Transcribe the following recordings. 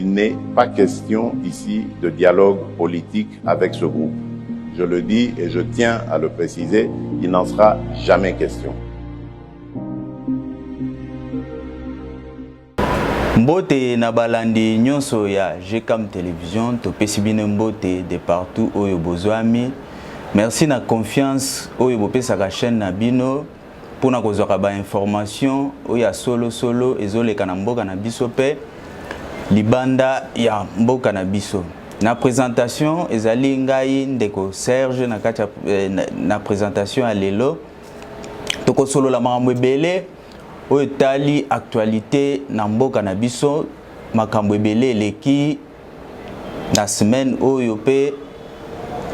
il n'est pas question ici de dialogue politique avec ce groupe. Je le dis et je tiens à le préciser, il n'en sera jamais question. Mbote na balandi nyonso ya GCAM Télévision, topesi bino mbote de partout oyo bozwami. Merci na confiance oyo bopesaka chaîne na bino pona kozwaka ba information oyo solo ezoleka na mboka na biso pe libanda ya mboka na biso. Na présentation ezali ngai ndeko Serge na kati na présentation ya lelo toko solo la makambo ebele oyo tali actualité na mboka na biso makambo ebele eleki na semaine oyo pe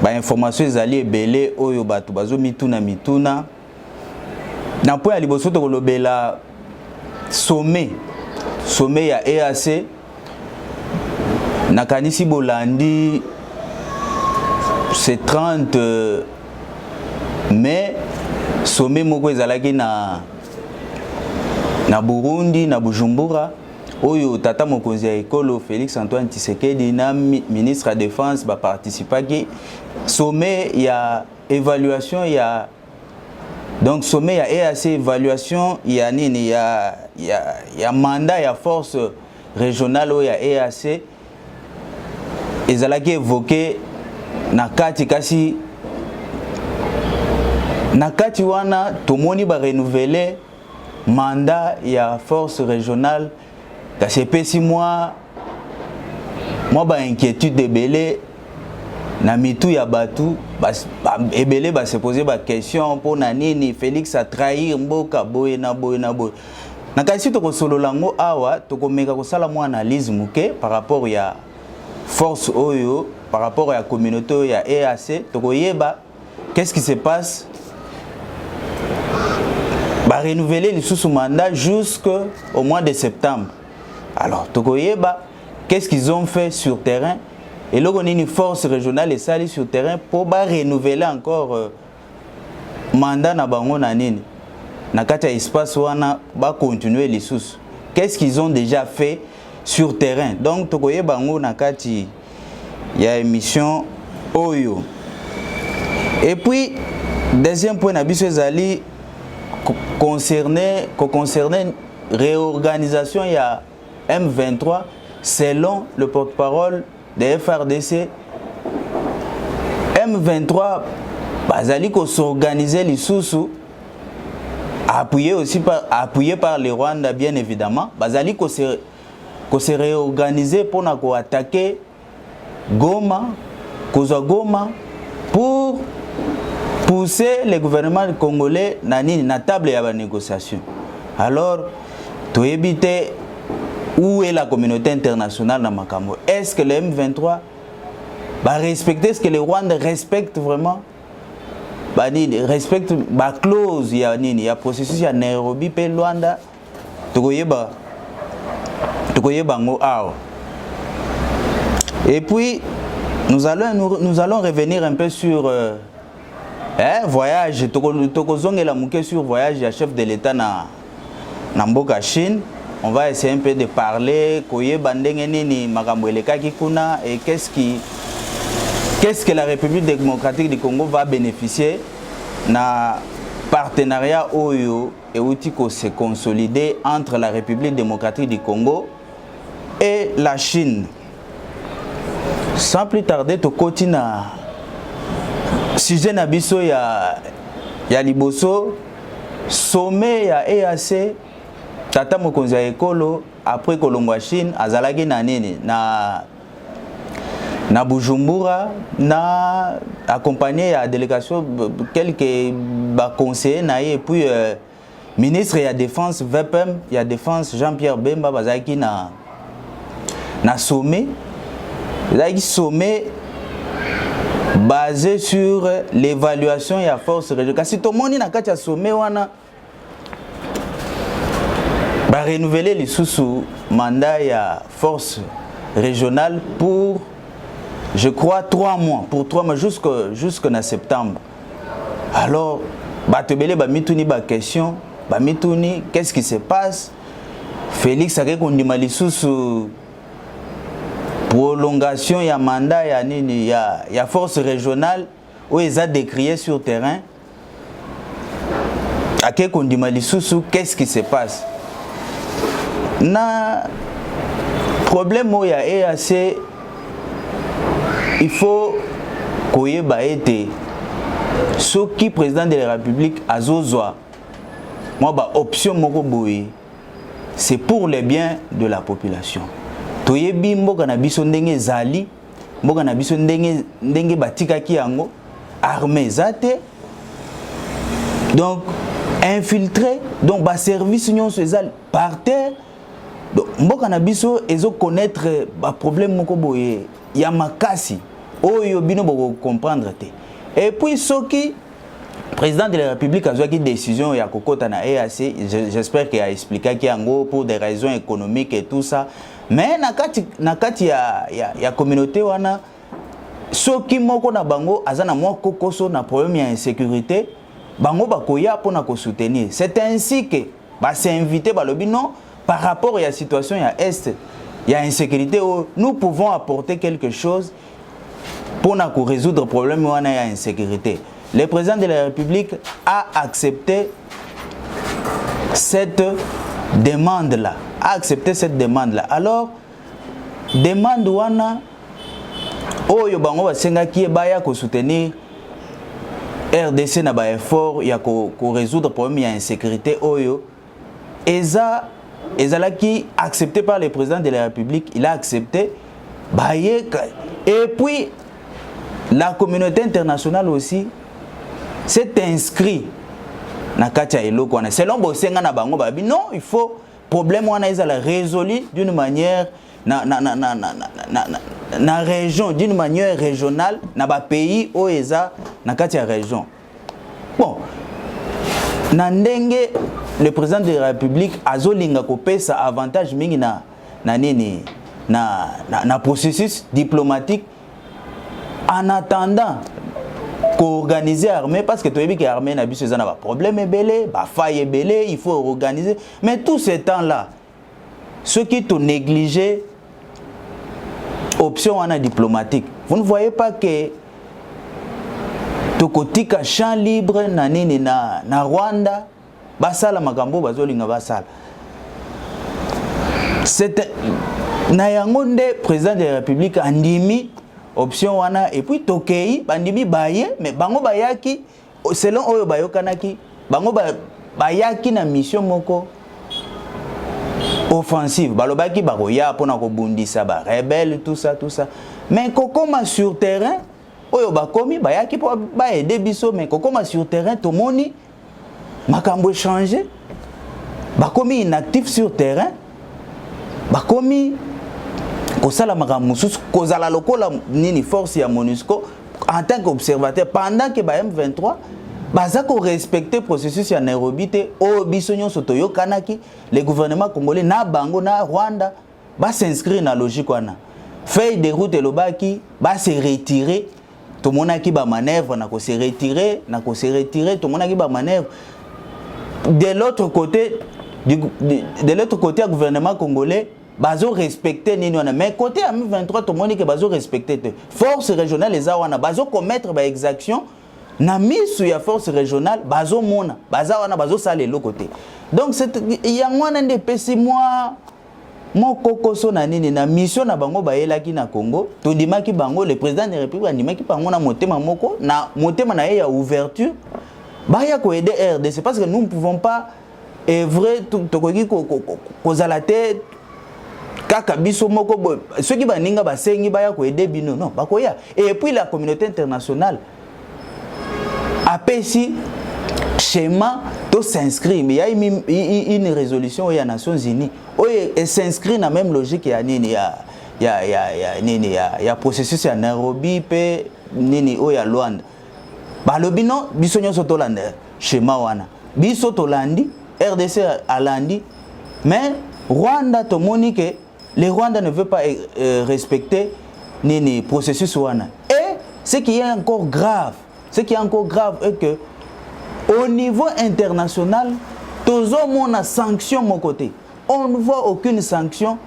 ba information ezali ebele oyo bato bazo mituna na po ya liboso tokolobela sommet ya EAC na kanisi bolandi c'est 30 mai sommet moko ezalaki na Burundi na Bujumbura oyo tata mokonzi ya ekolo Félix Antoine Tshisekedi na ministre de défense ba participaki sommet ya évaluation ya donc sommet ya EAC évaluation ya nini ya mandat ya force régionale oyo ya EAC ezalaki évoqué na kati kasi na kati wana tomoni ba renouveler mandat ya force régionale kasi pesi moi ba inquiétude ebele na mitu ya batu ebele ba se poser ba question pour na nini Félix a trahir mboka boye na na kasi to kosolola ngo awa to komeka kosala mo analyse muke par rapport ya force oyo par rapport à la communauté ya EAC to koyeba qu'est-ce qui se passe ba renouveler le sous mandat jusqu'au mois de septembre. Alors tokoyeba qu'est-ce qu'ils ont fait sur terrain et là on a une force régionale et sali sur terrain pour ba renouveler encore mandat na bango na nini na kati ya espace wana ba continuer les sous. Qu'est-ce qu'ils ont déjà fait sur terrain. Donc tokoyeba bango na kati ya émission oyo. Et puis deuxième point na biso ezali concerné réorganisation il y a M23 selon le porte-parole de FRDC. M23 bazali ko s'organiser les sous appuyé par le Rwanda bien évidemment bazali ko se réorganiser pour na ko attaquer Goma pour pousser le gouvernement congolais na table ya négociation. Alors, to éviter où est la communauté internationale dans Makambo? Est-ce que le M23 va respecter ce que le Rwanda respecte vraiment? Respecte la clause, il y a processus à Nairobi pe Rwanda. Et puis nous allons revenir un peu sur voyage tokozongela muke sur voyage du chef de l'État na mboka Chine. On va essayer un peu de parler koyeba ndenge nini makambo elekaki kuna et qu'est-ce que la République démocratique du Congo va bénéficier na partenariat oyo et outil ko se consolider entre la République démocratique du Congo et la Chine. Sans plus tarder to kotina sujet na biso ya liboso sommet ya EAC tata mokonzi ya ekolo après kolongwa Chine azalaki na nini na Bujumbura na accompagné ya délégation quelques conseillers na et puis ministre ya défense VPM ya défense Jean-Pierre Bemba bazalaki na sommet basé sur l'évaluation de la force régionale. Si tout le monde a un sommet, on va renouveler les sous mandat de la force régionale pour, je crois, 3 mois. Pour 3 mois jusqu'en septembre. Alors, question, qu'est-ce qui se passe? Félix a répondu à prolongation ya mandat ya nini ya force régionale où ils ont décrié sur terrain. À quel kondima lisusu, qu'est-ce qui se passe? Na problème où il y a EAC, il faut koyeba été ce qui président de la République a zozwa moi ba option moko boye c'est pour le bien de la population. Toyebi mboka na biso ndenge zali, mboka na biso ndenge batika ki yango armée zate. Donc infiltré, donc ba service nyonso ezali par terre. Donc mboka na biso ezo connaître ba problème moko boye ya makasi oyo bino boko comprendre te. Et puis soki président de la République a eu une décision ya kokota na EAC, j'espère qu'il a expliqué qu'il yango pour des raisons économiques et tout ça. Mais na kati ya communauté wana soki moko na bango azana mwa kokoso na problème ya insécurité, bango bakoya pona ko soutenir. C'est ainsi que ba s'inviter balobi non par rapport à la situation ya est, il y a insécurité où nous pouvons apporter quelque chose pour résoudre le problème où on a insécurité. Le président de la République a accepté cette demande-là. Alors, demande wana oyo bango basenga ki baya ko soutenir RDC na ba effort ya ko résoudre le problème ya insécurité oyo ezalaki accepté par le président de la République, il a accepté baye et puis la communauté internationale aussi s'est inscrit na katia eloko wana selon bosenga na bango babi non il faut problème wana ezala résolu d'une manière na région d'une manière régionale na ba pays o eza na katia région. Bon na ndenge le président de la République azolinga kopesa avantage mingi na nini na processus diplomatique en attendant qu'organiser l'armée, parce que tu as vu que l'armée n'a pas de problème, il faut organiser. Mais tout ce temps-là, ceux qui ont négligé option diplomatique, vous ne voyez pas que tokotika champ libre na Rwanda, basala makambo bazolinga basala. C'est na yango nde président de la République andimi option wana et puis tokei bandimi baye mais bango bayaki selon oyo bayokanaki bango bayaki na mission moko offensive balobaki baroya pona ko bundisa ba rebelle tout ça mais kokoma sur terrain oyo bakomi bayaki po ba aider biso mais kokoma sur terrain to moni makambo changer bakomi inactif sur terrain bakomi kosala makambo mususu kozala lokola nini force ya MONUSCO en tant qu'observateur pendant que ba M23 baza ko respecter processus ya Nairobi te o biso nyonso toyokanaki le gouvernement congolais na bango na Rwanda ba s'inscrire na logique wana feuille de route elobaki ba se retirer to monaki ba manœuvre na ko se retirer to monaki ba manœuvre de l'autre côté du gouvernement congolais bazo respecter nini wana mais côté M23 to moniki bazo respecter te force régionale les awana bazo commettre ba exaction na misu ya force régionale bazo mona baza wana bazo sala le côté donc c'est yangwana nde pesi moi moko koso na nini na mission na bango bayelaki na Congo to ndimaki bango le président de la République ndimaki bango na motema moko na motema na ya ouverture baya ko aider RDC parce que nous ne pouvons pas œuvrer to koki ko zala tête kaka biso moko ceux qui baninga basengi baya ko aider bino non bakoya et puis la communauté internationale apesi schéma to s'inscrit mais il y a une résolution aux Nations Unies et s'inscrit dans la même logique ya nini ya processus ya Nairobi pe nini o ya Luanda balobi non biso nyonso to landa schéma wana biso to landi RDC alandi mais Rwanda to monique les Rwandais ne veulent pas respecter nini processus wana et ce qui est encore grave est que au niveau international tous on a sanction mon côté on ne voit aucune sanction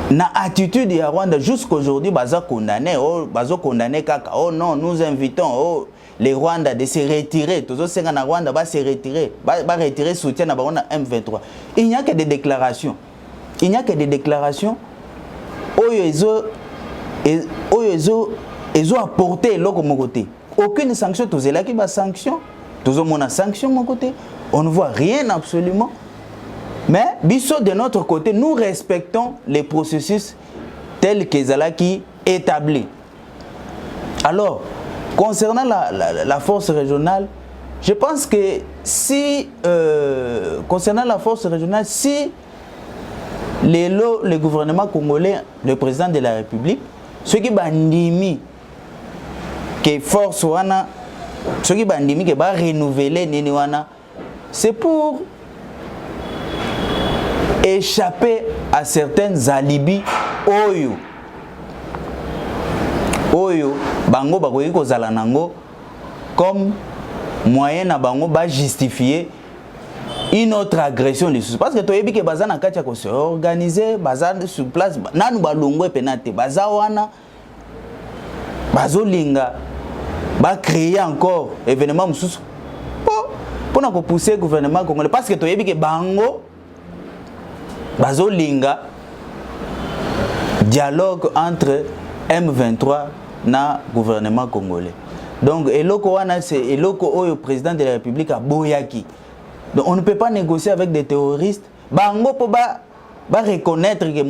na attitude ya Rwanda jusqu'aujourd'hui baza condamné kaka oh non nous invitons les Rwandais de se retirer tous senga na Rwanda va se retirer va retirer soutien na bango na M23. Il n'y a que des déclarations oyo ezo apporter loko mon côté aucune sanction tozela ki ba sanction tozo mona sanction mon côté on ne voit rien absolument. Mais, biso de notre côté, nous respectons les processus tels que Zalaki établis. Alors, concernant la force régionale, je pense que si, concernant la force régionale, si le gouvernement congolais, le président de la République, ceux qui bandimi que force wana, ceux qui bandimi que va renouveler nini wana, c'est pour échapper à certains alibis oyo bango bakoki kozala nango comme moyen na bango ba justifier une autre agression de parce que toyebi ke baza na kati ya ko se organiser baza sur place nanu balongwe penate baza wana bazolinga ba créer encore événement mususu pour na ko pousser gouvernement congolais parce que toyebi ke bango bazolinga dialogue entre M23 na gouvernement congolais. Donc eloko wana c'est eloko oyo président de la République a boyaki. Donc on ne peut pas négocier avec des terroristes. Bango po ba reconnaître que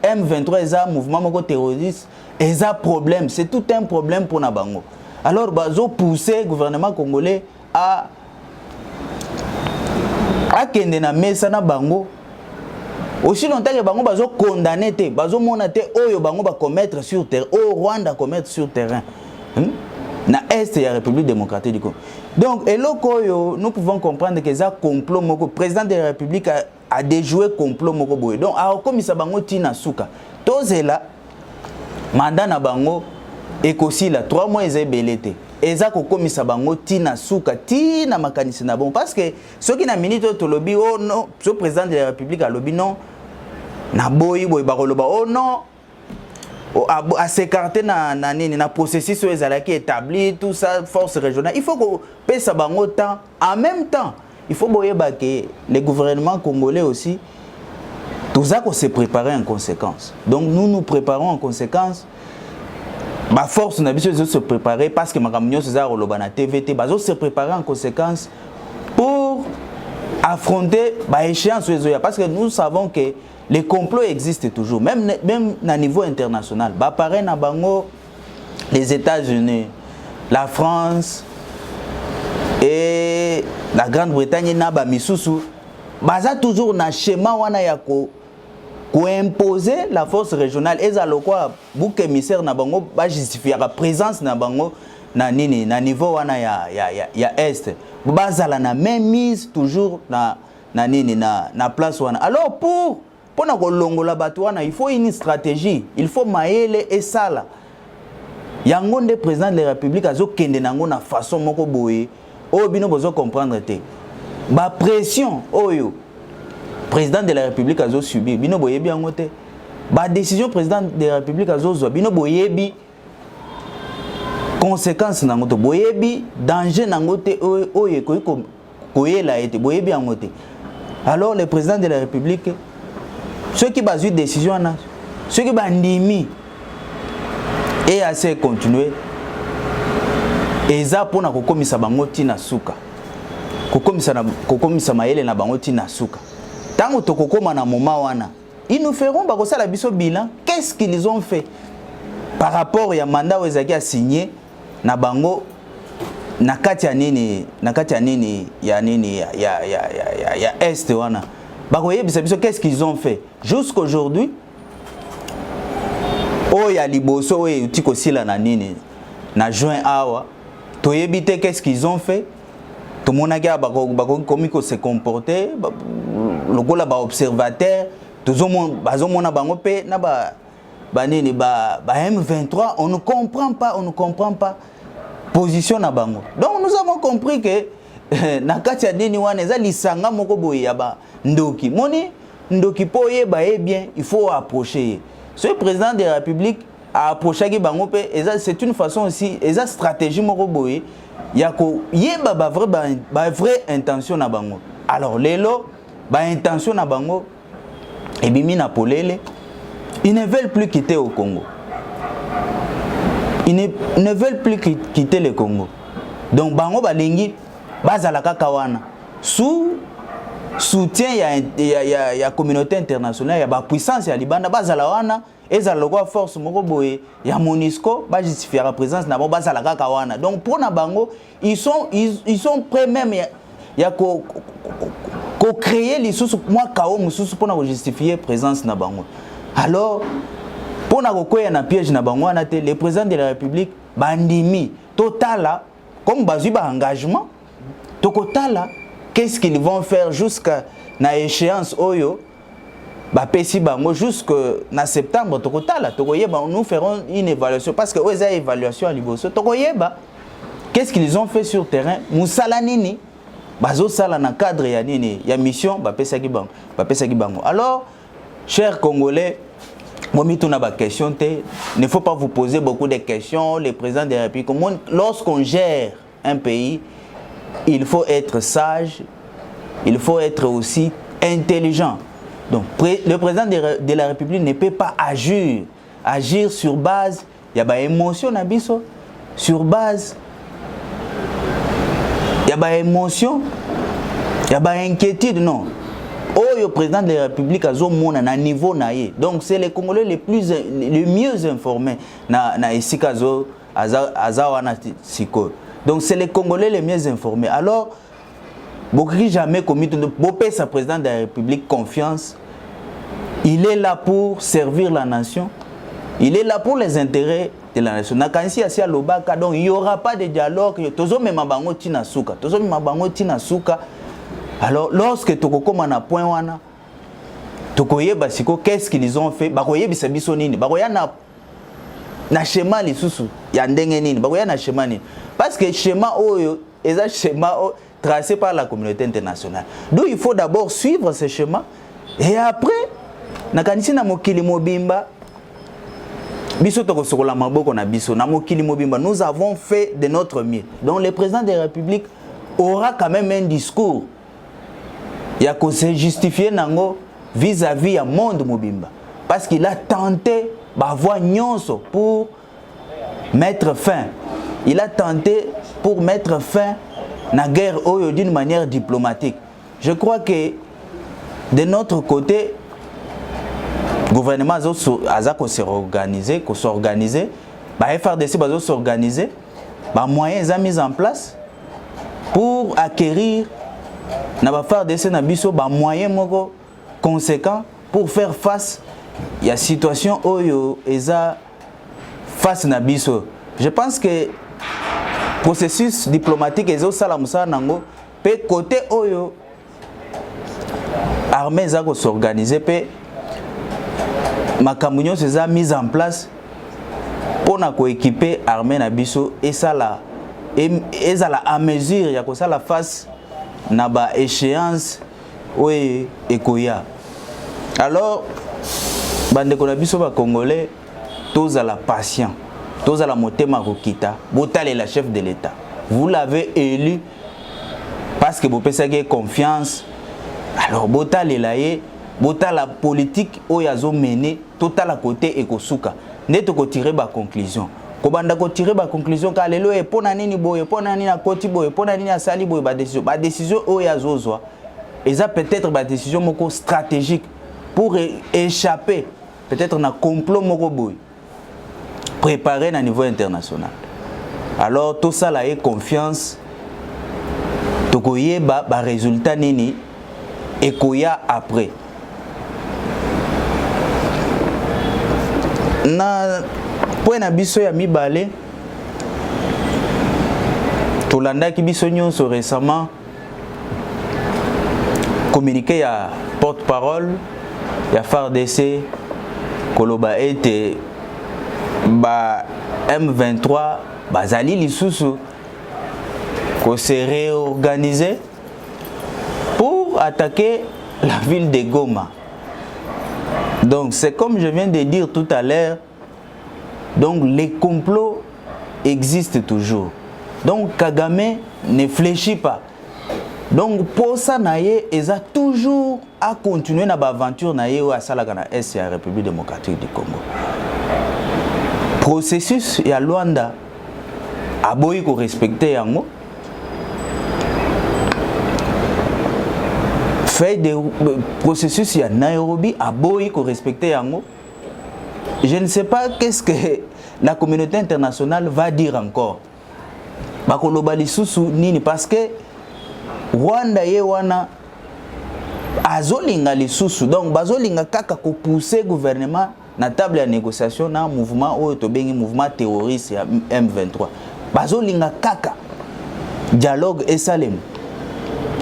M23 est un mouvement moko terroriste, est un problème, c'est tout un problème pour na bango. Alors bazo pousser gouvernement congolais à kende na mesa na bango. Aussi longtemps que bango bazo condamné te, bazo monate oyo bango ba commettre sur terrain, au Rwanda commettre sur terrain. Na est ya République démocratique du Congo. Donc eloko oyo nous pouvons comprendre que ça complot moko président de la République a déjoué complot moko boye. Donc a komisa bango tina suka. Tozela mandat na bango ekosi la 3 mois ezebelete. Eza ko komisa bango tina suka tina makanisi na bon parce que ceux qui na minute to lobby oh non, ce président de la République a lobby non na boyi boy bakoloba oh non à s'écarter na processus ezalaki établi tout ça force régionale il faut que pesa bango temps en même temps il faut boyeba que les gouvernements congolais aussi tout ça qu'on se préparer en conséquence donc nous nous préparons en conséquence. Ma force n'a besoin de se préparer parce que ma camion se na TVT bazo se préparer en conséquence pour affronter ba échéance parce que nous savons que les complots existent toujours même à niveau international ba pareil na bango les États-Unis la France et la Grande-Bretagne na ba misusu baza toujours na schéma wana ya ko imposer la force régionale et quoi bouc émissaire na bango ba justifier la présence na bango na nini na niveau wana ya est bazala na même mise toujours na nini na place wana alors pour na kolongola bato wana il faut une stratégie il faut maele et sala yango nde président de la République azo kende nango na façon moko boye o bino bozo comprendre te ba pression oyo président de la République a subi bino boyebi angote ba décision président de la République a zo bino boyebi conséquences nangote boyebi danger nangote oye koyela ete boyebi angote alors le président de la République ceux qui basu décision na ceux qui bandimi et assez continuer eza pona kokomisa bango tina suka kokomisa maele na bango tina suka. Tant que tokokoma na moment wana, ils nous feront bakosala biso bilan, qu'est-ce qu'ils ont fait par rapport ya mandat wezaki a signé na bango na kati ya nini ya est wana. Bakoyebisa biso qu'est-ce qu'ils ont fait jusqu'aujourd'hui. O ya liboso o utiko sila na nini na juin awa, toyebite qu'est-ce qu'ils ont fait. Tout le monde a commis se comporter, le gars là observateur, tout le monde a M23, on ne comprend pas position na bango. Donc nous avons compris que na kati ya deni wana eza lisanga moko boye ya ba ndoki. Moni ndoki po yeba bien, il faut approcher. Ce président de la République a approché qui bango pe c'est une façon aussi et ça stratégie moko boye ya ko yeba ba vraie intention na bango. Alors lelo ba intention na bango et bimi na polele ils ne veulent plus quitter au Congo. Ils ne veulent plus quitter le Congo. Donc bango balingi bazala kaka wana sous soutien il y a communauté internationale, il y a la puissance ya libanda bazala wana ezala lokwa force moko boye ya MONUSCO ba justifier la présence na bazala kaka wana. Donc pour na bango ils sont prêts même ya ko créer les sous moi kao mususu pour na justifier présence na bango. Alors pour na kokoya na piège na bango na te le président de la République bandimi total comme bazui ba engagement tokotala qu'est-ce qu'ils vont faire jusqu'à na échéance oyo ba pesi bango jusque na septembre tokotala tokoyeba nous ferons une évaluation parce que oza évaluation à liboso tokoyeba qu'est-ce qu'ils ont fait sur terrain musala nini bazo sala na cadre ya nini ya mission ba pesa ki bango. Alors chers Congolais, il ne faut pas vous poser beaucoup de questions. Le président de la République, lorsqu'on gère un pays, il faut être sage, il faut être aussi intelligent. Donc, le président de la République ne peut pas agir sur base, il y a des émotions, sur base, il y a des émotions, il y a des inquiétudes, non. Le président de la République a un niveau naïe. Donc c'est les Congolais les mieux informés na isikazo azawana siko. Donc c'est les Congolais les mieux informés. Alors Bokri jamais commis de bopé sa président de la République confiance. Il est là pour servir la nation. Il est là pour les intérêts de la nation. Nakansi asia lobaka donc il y aura pas de dialogue. Tozo mema bango tina suka. Tozo mema bango tina suka. Alors, lorsque Tokokoma na point wana, Tokoyeba siko, qu'est-ce qu'ils ont fait? Bakoye bisabiso nini? Bakoya na schéma li susu, ya ndenge nini? Bakoya na schéma nini? Parce que schéma oyo, eza schéma tracé par la communauté internationale. Donc il faut d'abord suivre ce schéma et après, nakanisi na mokili mobimba, biso tokosokola maboko na biso, na mokili mobimba, nous avons fait de notre mieux. Donc le président de la République aura quand même un discours. Il y a qu'on se justifier vis-à-vis du monde mobimba parce qu'il a tenté d'avoir nyonso pour mettre fin. Il a tenté pour mettre fin à la guerre d'une manière diplomatique. Je crois que de notre côté, le gouvernement a s'organisé, le FRDC a s'organisé, les moyens sont mis en place pour acquérir na ba faire des moyens conséquents pour faire face à la situation oyo eza face na biso. Je pense que le processus diplomatique ezo sala musala nango pe côté oyo armée za ko s'organiser pe makambo nyonso eza mise en place pour na ko équiper armée na biso et ça là à mesure ya ko sala face na ba échéance oui ekoya. Alors bande ko na biso ba congolais tous à la patient, tous à la motema kokita botale la chef de l'état. Vous l'avez élu parce que vous pensez confiance. Alors botale la politique oyazo mené total à côté ekosuka neto ko tirer ba conclusion. Kobanda ko tirer ba conclusion ka lelo e pona nini boye pona nini na koti boye pona nini asali boye ba décision oyazozwa eza peut-être ba décision moko stratégique pour échapper peut-être na complot moko boye préparé na niveau international. Alors tout ça là est confiance tokoyeba ba résultat nini ekoya après na point na biso ya mibale tolandaki biso nyonso récemment communiqué ya porte-parole ya FARDC koloba ete ba M23 bazali lisusu ko se réorganiser pour attaquer la ville de Goma. Donc c'est comme je viens de dire tout à l'heure, donc les complots existent toujours. Donc Kagame ne fléchit pas. Donc pour ça, ils ont toujours à continuer dans l'aventure à Salagana Est et la République démocratique du Congo. Processus ya Luanda a boy ko respecter yango. Fait de processus ya Nairobi a boy ko respecter yango. Je ne sais pas qu'est-ce que la communauté internationale va dire encore. Bakoloba lisusu nini parce que Rwanda ye wana azolinga lisusu donc bazolinga kaka ko pousser gouvernement na table ya négociation na mouvement oyo to bengi mouvement terroriste ya M23 bazolinga kaka dialogue et salem.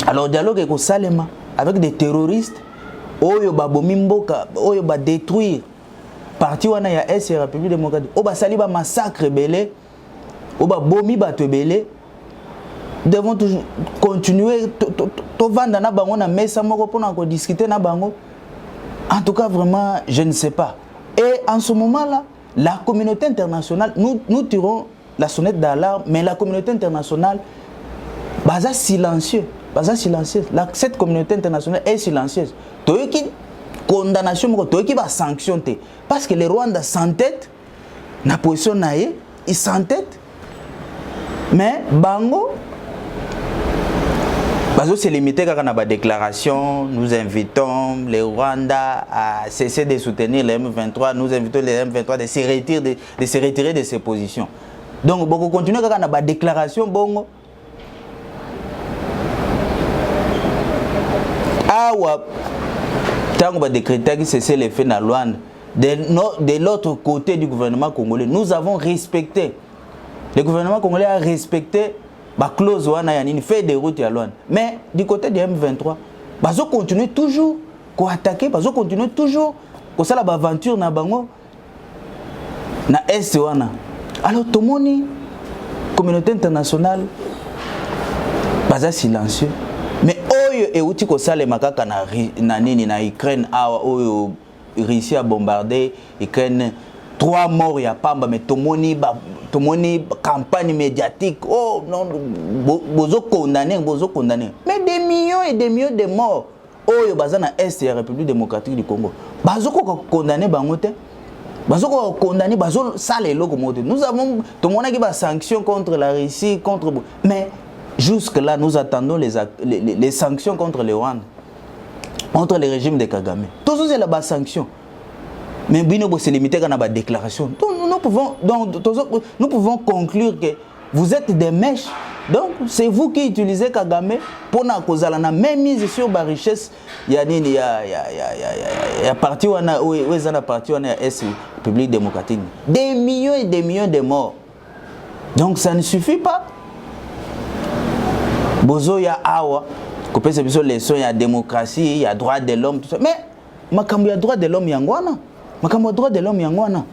Alors dialogue et ko salema avec des terroristes oyo babomi mboka oyo ba détruire parti wana ya est ya République démocratique o ba sali ba massacre belé o ba bomi bato belé. Devons toujours continuer to vendre na bango na mesa moko pour en discuter na bango. En tout cas vraiment je ne sais pas. Et en ce moment là la communauté internationale nous tirons la sonnette d'alarme mais la communauté internationale baza silencieux cette communauté internationale est silencieuse. Toyoki condamnation moko toyoki ba sanction te parce que les Rwandais s'entêtent na position naé ils s'entêtent mais bango Bazo se limiter à la déclaration, nous invitons les Rwandais à cesser de soutenir les M23, nous invitons les M23 de se retirer de ces positions. Donc, beaucoup continuer à la déclaration, bon. Ah ouais, tant qu'on va décréter que cesser les faits dans Luanda, de l'autre côté du gouvernement congolais, nous avons respecté. Le gouvernement congolais a respecté la clause qui fait des routes à Luanda. Mais du côté du M23, ils continuent toujours à attaquer, ils continuent toujours à faire l'aventure dans Bango, dans l'Est. Alors, tout le monde, la communauté internationale, est silencieux. Mais oyo et outi ko sale makaka na Ukraine a Russie a bombardé Ukraine 3 morts ya pamba mais tomoni campagne médiatique oh non bozo condamné mais des millions et des millions de morts oyo bazana est ya République démocratique du Congo bazo ko condamné bango te bazo ko condamné bazo sale eloko mote nous avons tomona ki ba sanctions contre la Russie contre mais jusque là nous attendons les sanctions contre le Rwanda contre le régime de Kagame tout ça c'est la bas sanction. Mais Bino se limiter à la déclaration. Nous pouvons conclure que vous êtes des mèches. Donc c'est vous qui utilisez Kagame pour la même mise sur la richesse. Il y a parti où est la partie où est République démocratique. Des millions et des millions de morts. Donc ça ne suffit pas. Bozo ya awa, couper ces leçons, il y a démocratie, il y a droit de l'homme, tout ça. Mais il y a droit de l'homme yangwana. Makamo droit de l'homme yangwana.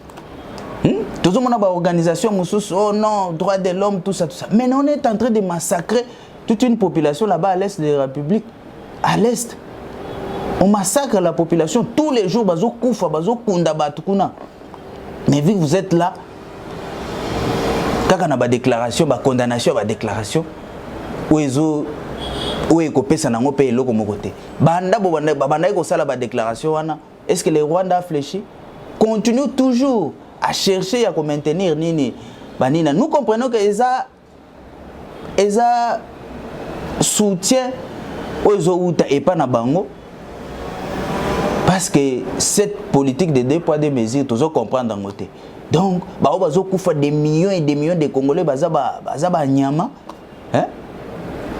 Tout le monde a une organisation, oh non, droit de l'homme, tout ça. Mais on est en train de massacrer toute une population là-bas à l'est de la République. À l'est. On massacre la population tous les jours. Bazo koufa, bazo kunda batukuna. Mais vu que vous êtes là, quand on a une déclaration, une condamnation, une déclaration, où est-ce que ça n'a pas payé le côté. Banda ko sala ba déclaration wana. Est-ce que les Rwandais ont fléchi? Continuent toujours à chercher à maintenir nini banina. Nous comprenons que ESA soutient aux autres et pas na bango parce que cette politique de 2 poids 2 mesures tous comprendre dans côté. Donc bazo kufa des millions et des millions de Congolais bazaba nyama hein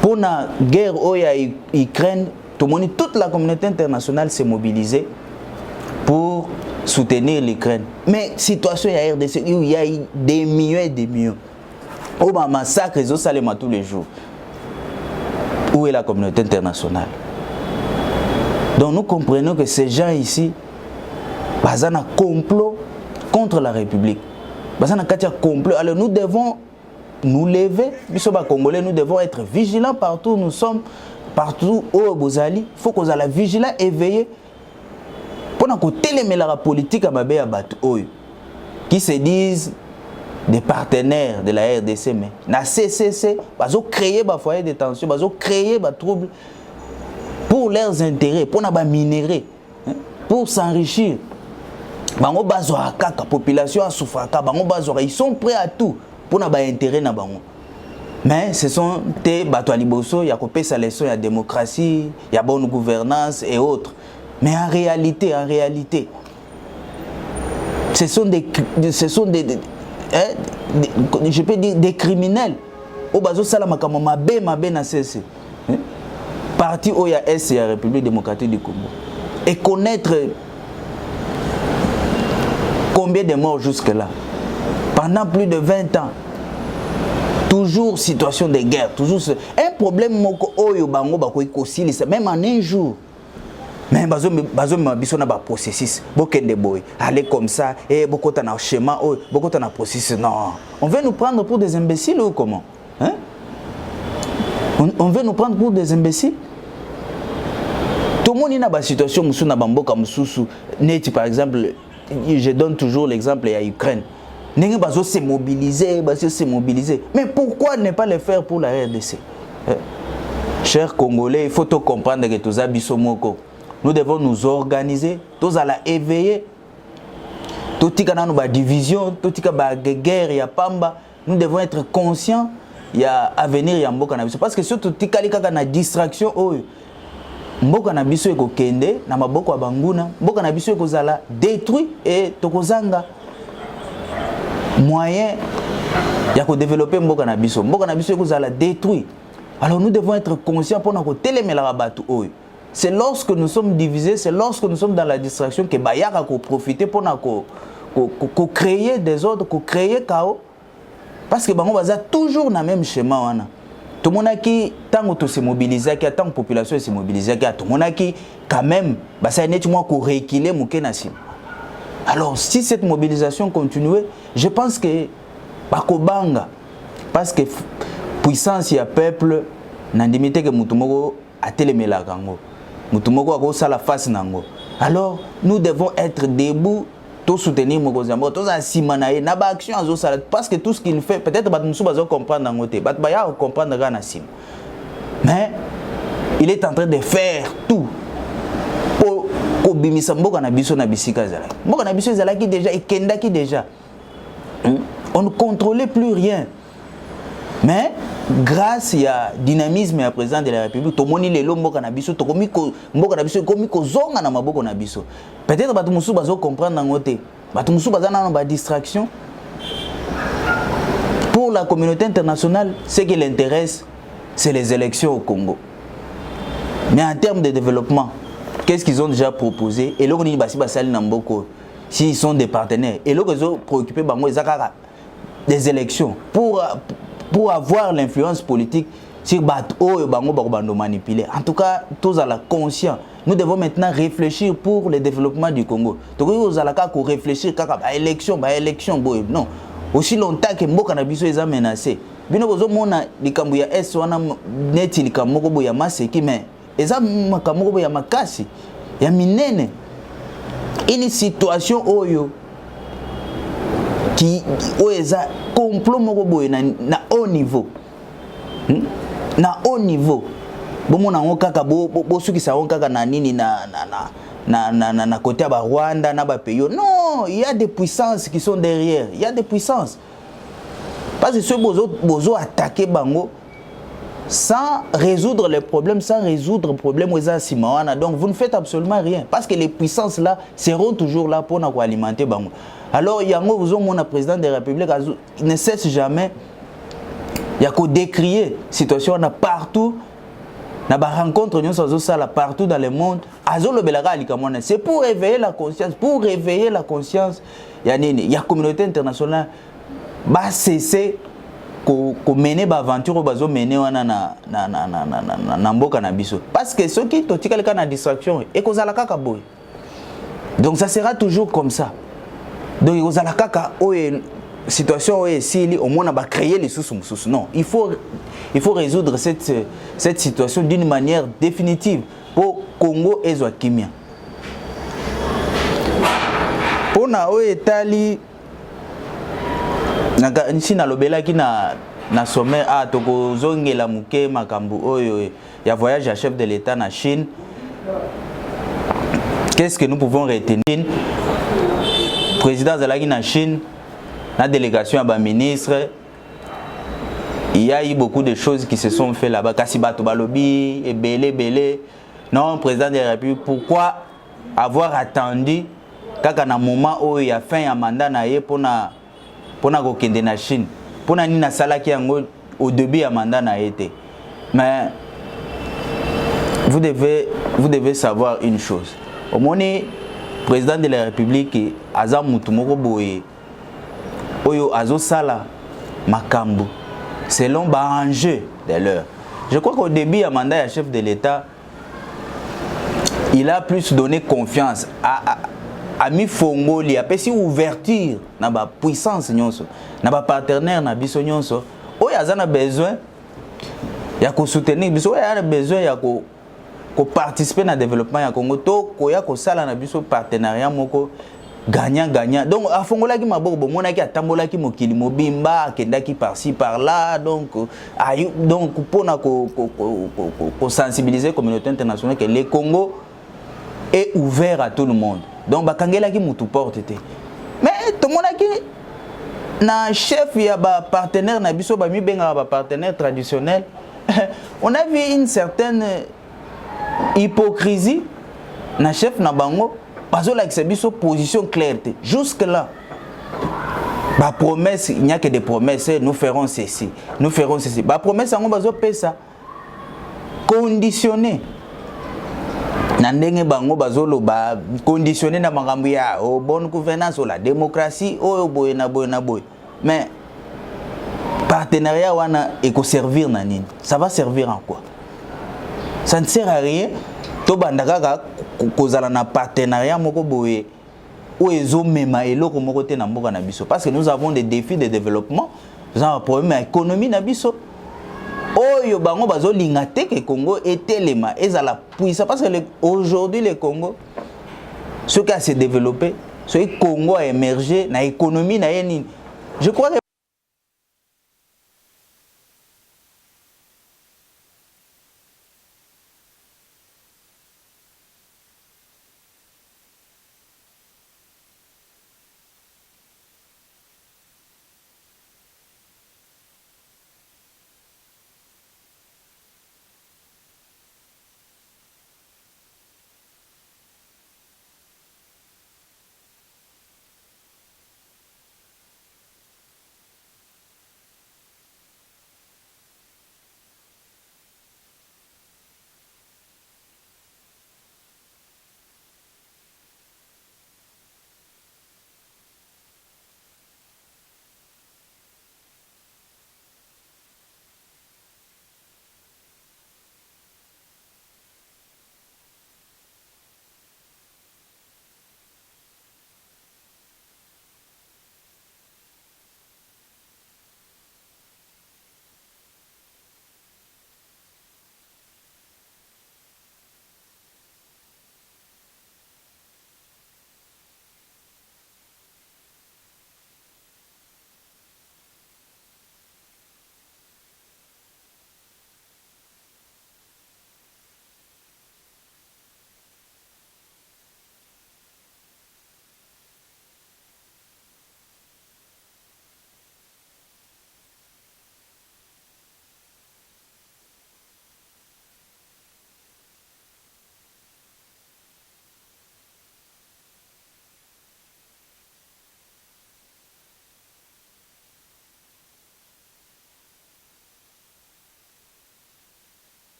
pour la guerre en Ukraine, toute la communauté internationale s'est mobilisée pour soutenir l'Ukraine. Mais situation il y a RDC, il y a des millions et des millions. On va massacrer les Salema tous les jours. Où est la communauté internationale? Donc nous comprenons que ces gens ici, ils ont un complot contre la République. Ils ont un complot. Alors nous devons nous lever, nous sommes Congolais, nous devons être vigilants partout où nous sommes, partout où Bozali. Il faut qu'on soit vigilants et veiller Pendant que télémélara politique à Mabé à Batoy, qui se disent des partenaires de la RDC, mais na CCC, ils ont créé des foyers de tension, ils ont créé des troubles pour leurs intérêts, pour les minerais, pour s'enrichir. Bango bazwa kaka population a souffert, ils sont prêts à tout pour les intérêts na bango. Mais ce sont des bateaux liboso, il y a coupé sa leçon, il y a démocratie, il y a bonne gouvernance et autres. Mais en réalité, ce sont des je peux dire des criminels. Au bazo salamaka mabé na cesse. Parti OIAS et la République démocratique du Congo. Et connaître combien de morts jusque-là. Pendant plus de 20 ans. Toujours situation de guerre, toujours un problème moko oyo bango bakoki kosilisa même en un jour. Mais bazo biso na ba processus bokende boy aller comme ça et bokota na schéma oyo bokota na processus. Non, on veut nous prendre pour des imbéciles ou comment? Hein? On veut nous prendre pour des imbéciles? Tout le monde a une situation musu na bamboka mususu neti par exemple, je donne toujours l'exemple à Ukraine. Nous devons se mobiliser, mais pourquoi ne pas le faire pour la RDC? Chers Congolais, il faut comprendre que tous abissomoko. Nous devons nous organiser, tous à la éveiller. Tout qui a une division, tout qui a une guerre, il y a pamba. Nous devons être conscients, il y a avenir, il y a mboka na biso. Parce que surtout tout qui a une distraction, mboka na biso eko kende na maboko ya banguna, mboka na biso eko zala détruit et tokozanga moyen de développer mboka na biso ekozala détruit. Alors nous devons être conscients pour nous télémélara batu oyo. C'est lorsque nous sommes divisés, c'est lorsque nous sommes dans la distraction que bayaka ko profiter pour ko créer des ordres, ko créer chaos, parce que bango baza toujours na même schéma wana. Tout le monde qui tant que se mobiliser, qui tant que population se mobiliser, tout le monde qui quand même ça net moi ko rééquilibrer mukenasim. Alors, si cette mobilisation continuait, je pense que Bakobanga, parce que puissance et peuple, n'andimité que Mutumoko a télémela Gango. Mutumoko a gossé la face Nango. Alors, nous devons être debout, tous soutenir Mogozambo, tous asimanaye, n'aba action à Zosalat, parce que tout ce qu'il fait, peut-être que nous sommes comprendre dans côté, Batbaya comprendre Ganasim. Mais il est en train de faire tout. Mboka na biso na bisika zala. Mboka na biso zala qui déjà et kenda qui déjà. On ne contrôlait plus rien. Mais grâce à dynamisme et à président de la République, to moni lelo mboka na biso to komiko mboka na biso komiko zonga na maboko na biso. Peut-être batu musu bazo comprendre ngote. Batu musu bazana na ba distraction. Pour la communauté internationale, ce qui l'intéresse, c'est les élections au Congo. Mais en termes de développement, qu'est-ce qu'ils ont déjà proposé? Et là, on dit s'ils sont des partenaires. Et là, ils ont préoccupé des élections pour avoir l'influence politique sur Bango manipuler. En tout cas, tous à la conscience. Nous devons maintenant réfléchir pour le développement du Congo. Donc, nous allons réfléchir à l'élection. Non. Aussi longtemps que Mboka na biso est menacé. Bino bozo mona likambu ya S wana neti likambu bo ya maseki mais eza makambo ya makasi ya minene. Une situation oyo qui oeza complot moko boye na haut niveau. Na haut niveau. Bomona ngo kaka bo sukisa ngo kaka na nini na côté ba Rwanda na ba pays. Non, il y a des puissances qui sont derrière. Il y a des puissances. Parce que ceux bozo attaquer bango sans résoudre les problèmes, sans résoudre le problème aux Asimawana. Donc vous ne faites absolument rien. Parce que les puissances là seront toujours là pour nous alimenter bango. Alors yango vous mon président de la République ne cesse jamais il y a qu'à décrier situation on a partout. Na ba rencontre nous ça partout dans le monde. C'est pour réveiller la conscience, il y a communauté internationale ba cesser ko mener ba aventure bazo mener wana na mboka na biso parce que ceux qui totika le na distraction et kozala kaka boy. Donc ça sera toujours comme ça. Donc kozala kaka situation si au moins on va créer les sous. Non, il faut résoudre cette situation d'une manière définitive pour Congo et Zouakimia. pona o etali nsi nalobelaki na sommet a tokozongela muke makambo oyo ya voyage à chef de l'État na Chine. Qu'est-ce que nous pouvons retenir? Président Zalagi na Chine, la délégation à ministre, il y a eu beaucoup de choses qui se sont faites là-bas. Kassibato Balobi, et Belé. Non, président de la République, pourquoi avoir attendu quand à un moment où il y a fin un mandat pour kokende na Chine, pour na nina salaki au début un mandat na été. Mais vous devez savoir une chose. Au moment président de la République Azam Mutumoko Boye Oyo Azo Sala Makambo selon l'enjeu de l'heure. Je crois qu'au début, à mandat chef de l'État, il a plus donné confiance à mi Fongoli, à pessi ouverture na ba puissance nyonso, na ba partenaire na biso nyonso. Oyo azana besoin ya ko soutenir biso, oyo a besoin ya ko participer na développement ya Congo to ko ya ko sala na biso partenariat moko gagnant. Donc a fongola ki maboko bo monaki atambola ki mokili mobimba akendaki par-ci par-là, donc pour sensibiliser la communauté internationale que le Congo est ouvert à tout le monde. Donc bakangela ki mutu porte te. Mais to monaki na chef ya ba partenaire na biso ba mi benga ba partenaire traditionnel. On a vu une certaine hypocrisie na chef na bango parce que la position claire jusque là ba promesse, il n'y a que des promesses, nous ferons ceci ba promesse ngo bazo pesa conditionné na ndenge bango bazo lo ba conditionné na makambo ya bonne gouvernance la démocratie boye na boye. Mais partenariat wana eko servir na nini? Ça va servir en quoi? Ça ne sert à rien. To bandaka kozala na partenariat moko boye ou ezo mema eloko moko te na mboka na biso parce que nous avons des défis de développement, nous avons un problème économique na biso. Oyo bango bazo linga te que Congo etelema ezala puissant parce que aujourd'hui le Congo ce qui a se développé, ce que Congo a émergé na économie na yeni. Je crois que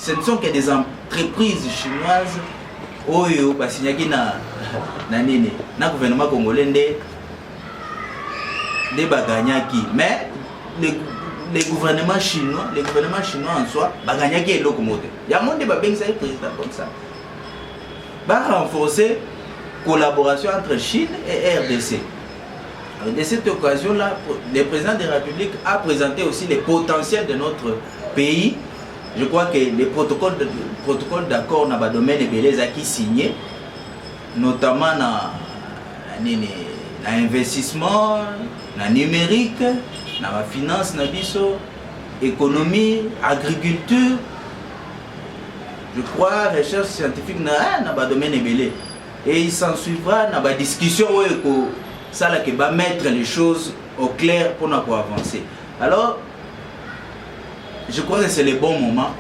ce ne sont que des entreprises chinoises oyo basinyaki na nini na gouvernement congolais de baganyaki. Mais les gouvernements chinois en soi baganyaki eloko mote ya monde babengisa président comme ça va renforcer collaboration entre Chine et RDC. De cette occasion-là, le président de la République a présenté aussi les potentiels de notre pays. Je crois que les protocoles d'accord dans le domaine de qui signé, notamment dans l'investissement, dans le numérique, dans la finance, dans l'économie, agriculture. Je crois recherche scientifique dans le domaine de et il s'en suivra dans la discussion où ça va mettre les choses au clair pour nous avancer. Alors, je crois que c'est le bon moment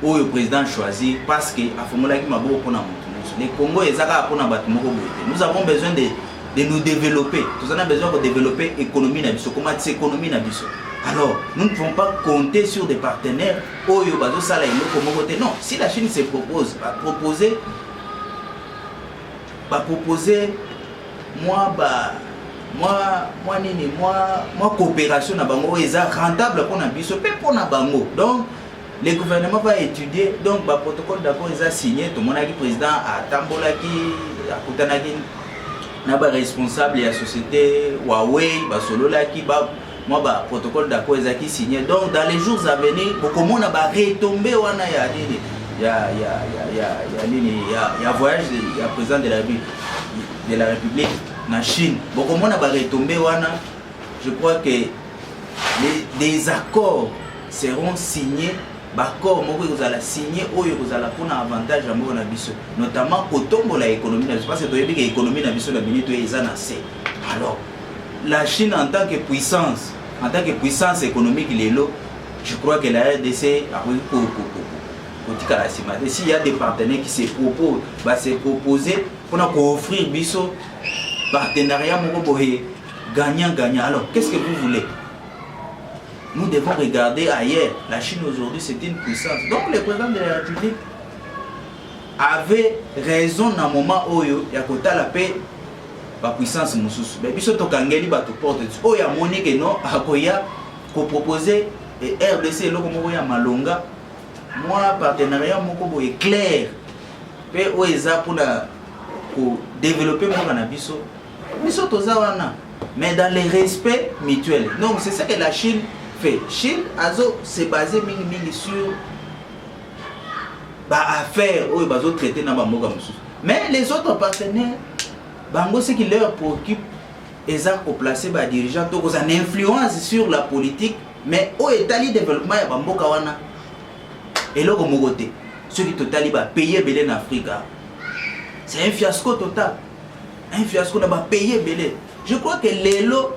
où le président choisit parce que les Congo nous avons besoin de nous développer. Nous avons besoin de développer l'économie. Alors, nous ne pouvons pas compter sur des partenaires. Non, si la Chine se propose, va proposer moi coopération na bango est rentable pour na biso pe pour na bango. Donc le gouvernement va étudier donc ba protocole d'accord est signé tout mon aki président a tambolaki akutanaki na ba responsable de la société Huawei ba sololaki ba moi ba protocole d'accord est signé. Donc dans les jours à venir beaucoup monde va retomber wana ya nini ya voyage ya président de la République en Chine. Beaucoup de monde va retomber wana. Je crois que des accords seront signés. D'accord, vous allez signer ou vous allez prendre un avantage à mon avis, notamment au tombeau de l'économie. Parce que l'économie n'a pas de alors, la Chine en tant que puissance économique, je crois que la RDC a s'il y a des partenaires qui se proposent, va se proposer pour offrir biso partenariat gagnant-gagnant. Alors, qu'est-ce que vous voulez? Nous devons regarder ailleurs. La Chine aujourd'hui, c'est une puissance. Donc, le président de la République avait raison dans le moment où il y a la paix, la puissance. Mais biso tokangeli ba to porte. Oh, il y a Monique non, akoya ko proposer RDC loko moko ya malonga. Moi, partenariat moko est clair. Pe o eza pour développer mon cannabis. Mais dans le respect mutuel. Donc c'est ça que la Chine fait. Chine s'est basée sur affaires où ils ont traité dans le mais les autres partenaires, ce qui leur préoccupe, ils ont placé des dirigeants qui ont une influence sur la politique, mais au état de développement, et là, ceux qui total payer belé en Afrique. C'est un fiasco total. Un fiasco va payer belé. Je crois que les lots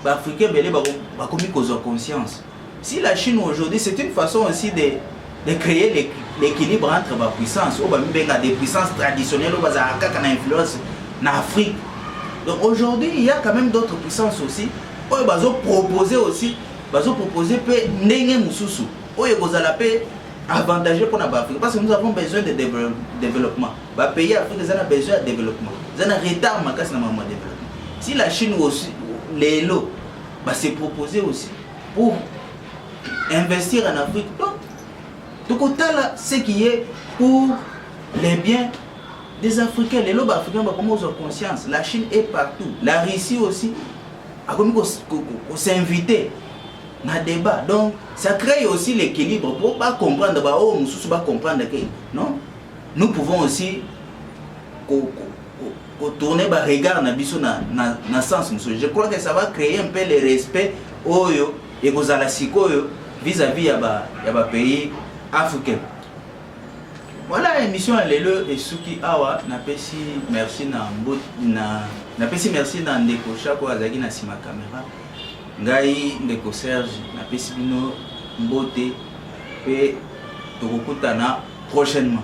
africains belé va commis cause conscience. Si la Chine aujourd'hui, c'est une façon aussi de créer l'équilibre entre les puissances, des puissances traditionnelles, qui ont une influence en Afrique. Donc aujourd'hui, il y a quand même d'autres puissances aussi. Ils vont proposer aussi, avantageux pour l'Afrique parce que nous avons besoin de développement. Les pays africains ont besoin de développement. Ils ont un retard dans le développement. Si la Chine aussi, les lots, se proposer aussi pour investir en Afrique, donc ce qui est pour les biens des Africains, les lots africains ont conscience. La Chine est partout. La Russie aussi a s'inviter dans le débat. Donc, ça crée aussi l'équilibre pour pas comprendre, comprendre que non, nous pouvons aussi tourner le regard dans le sens. Je crois que ça va créer un peu le respect et vis-à-vis des pays africains. Voilà l'émission et Suki Awa merci na ndeko Chako azaki na sima caméra. Ngai ndeko Serge napesi bino mbote pe tokokutana prochainement.